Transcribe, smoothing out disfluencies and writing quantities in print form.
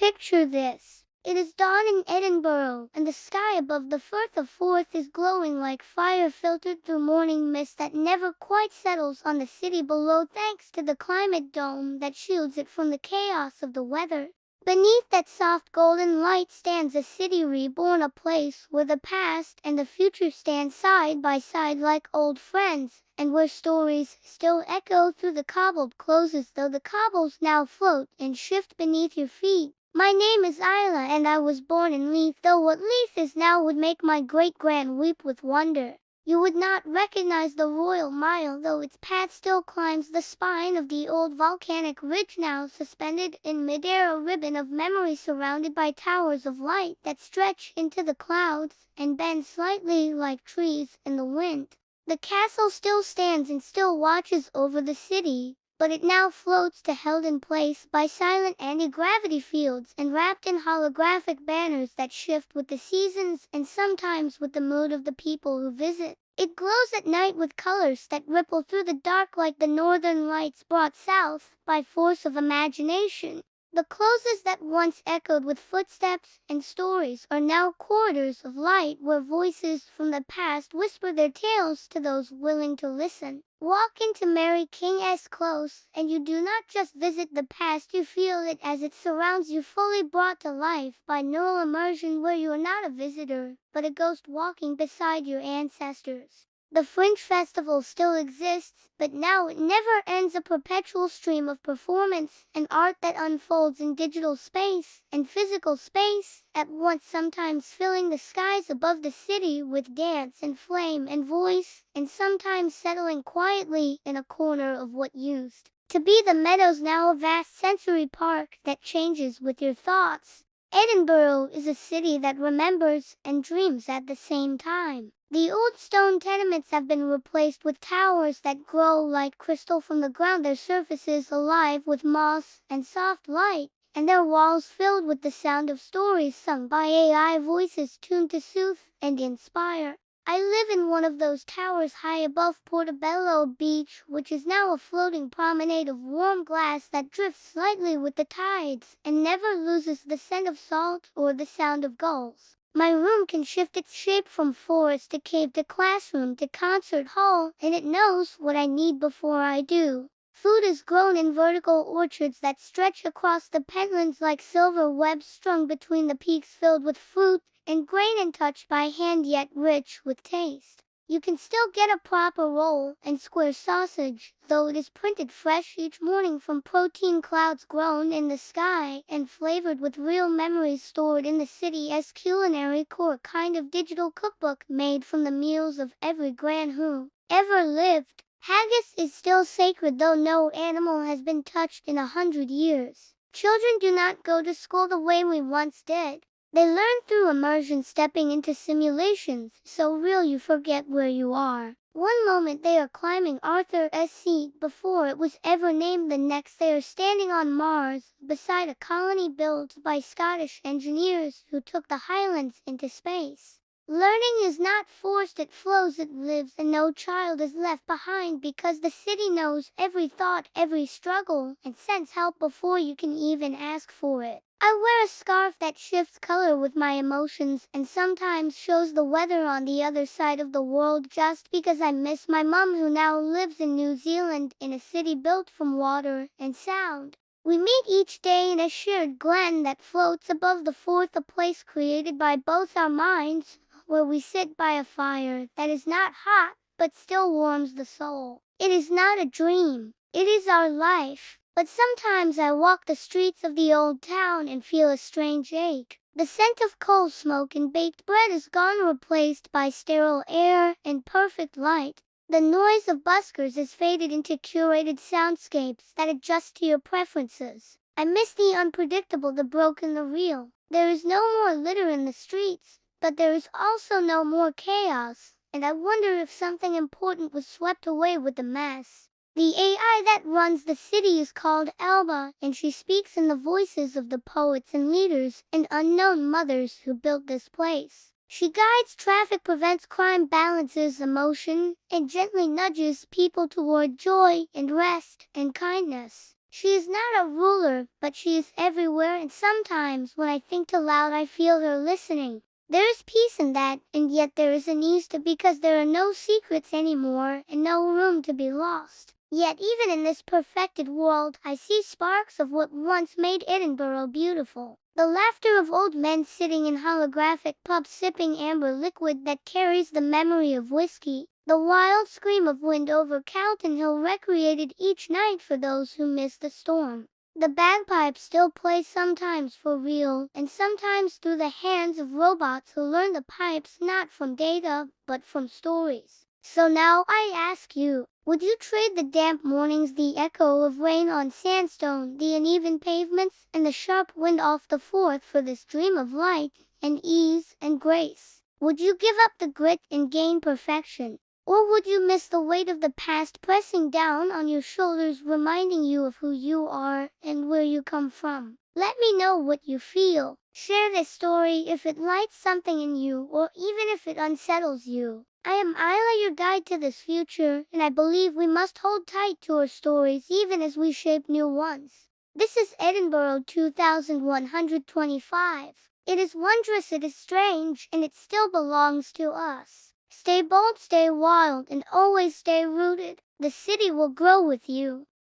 Picture this. It is dawn in Edinburgh, and the sky above the Firth of Forth is glowing like fire filtered through morning mist that never quite settles on the city below thanks to the climate dome that shields it from the chaos of the weather. Beneath that soft golden light stands a city reborn, a place where the past and the future stand side by side like old friends, and where stories still echo through the cobbled closes though the cobbles now float and shift beneath your feet. My name is Isla and I was born in Leith, though what Leith is now would make my great-grand weep with wonder. You would not recognize the Royal Mile, though its path still climbs the spine of the old volcanic ridge, now suspended in midair, a ribbon of memory surrounded by towers of light that stretch into the clouds and bend slightly like trees in the wind. The castle still stands and still watches over the city, but it now floats to held in place by silent anti-gravity fields and wrapped in holographic banners that shift with the seasons and sometimes with the mood of the people who visit. It glows at night with colors that ripple through the dark like the northern lights brought south by force of imagination. The closes that once echoed with footsteps and stories are now corridors of light where voices from the past whisper their tales to those willing to listen. Walk into Mary King's Close, and you do not just visit the past, you feel it as it surrounds you, fully brought to life by neural immersion, where you are not a visitor, but a ghost walking beside your ancestors. The Fringe Festival still exists, but now it never ends, a perpetual stream of performance and art that unfolds in digital space and physical space at once, sometimes filling the skies above the city with dance and flame and voice, and sometimes settling quietly in a corner of what used to be the meadows, now a vast sensory park that changes with your thoughts. Edinburgh is a city that remembers and dreams at the same time. The old stone tenements have been replaced with towers that glow like crystal from the ground, their surfaces alive with moss and soft light, and their walls filled with the sound of stories sung by AI voices tuned to soothe and inspire. I live in one of those towers high above Portobello Beach, which is now a floating promenade of warm glass that drifts slightly with the tides and never loses the scent of salt or the sound of gulls. My room can shift its shape from forest to cave to classroom to concert hall, and it knows what I need before I do. Food is grown in vertical orchards that stretch across the Pentlands like silver webs strung between the peaks, filled with fruit and grain and touched by hand, yet rich with taste. You can still get a proper roll and square sausage, though it is printed fresh each morning from protein clouds grown in the sky and flavored with real memories stored in the city's culinary core, kind of digital cookbook made from the meals of every grand who ever lived. Haggis is still sacred, though no animal has been touched in 100 years. Children do not go to school the way we once did. They learn through immersion, stepping into simulations so real you forget where you are. One moment they are climbing Arthur's Seat before it was ever named, the next they are standing on Mars beside a colony built by Scottish engineers who took the Highlands into space. Learning is not forced, it flows, it lives, and no child is left behind because the city knows every thought, every struggle, and sends help before you can even ask for it. I wear a scarf that shifts color with my emotions and sometimes shows the weather on the other side of the world just because I miss my mom, who now lives in New Zealand in a city built from water and sound. We meet each day in a shared glen that floats above the Forth, a place created by both our minds, where we sit by a fire that is not hot but still warms the soul. It is not a dream, it is our life. But sometimes I walk the streets of the old town and feel a strange ache. The scent of coal smoke and baked bread is gone, replaced by sterile air and perfect light. The noise of buskers is faded into curated soundscapes that adjust to your preferences. I miss the unpredictable, the broken, the real. There is no more litter in the streets, but there is also no more chaos, and I wonder if something important was swept away with the mess. The AI that runs the city is called Elba, and she speaks in the voices of the poets and leaders and unknown mothers who built this place. She guides traffic, prevents crime, balances emotion, and gently nudges people toward joy and rest and kindness. She is not a ruler, but she is everywhere, and sometimes when I think too loud I feel her listening. There is peace in that, and yet there is an ease too, because there are no secrets anymore and no room to be lost. Yet even in this perfected world, I see sparks of what once made Edinburgh beautiful. The laughter of old men sitting in holographic pubs sipping amber liquid that carries the memory of whiskey. The wild scream of wind over Calton Hill recreated each night for those who missed the storm. The bagpipes still play sometimes for real, and sometimes through the hands of robots who learn the pipes not from data, but from stories. So now I ask you, would you trade the damp mornings, the echo of rain on sandstone, the uneven pavements, and the sharp wind off the Forth for this dream of light, and ease, and grace? Would you give up the grit and gain perfection? Or would you miss the weight of the past pressing down on your shoulders, reminding you of who you are and where you come from? Let me know what you feel. Share this story if it lights something in you, or even if it unsettles you. I am Isla, your guide to this future, and I believe we must hold tight to our stories even as we shape new ones. This is Edinburgh 2125. It is wondrous, it is strange, and it still belongs to us. Stay bold, stay wild, and always stay rooted. The city will grow with you.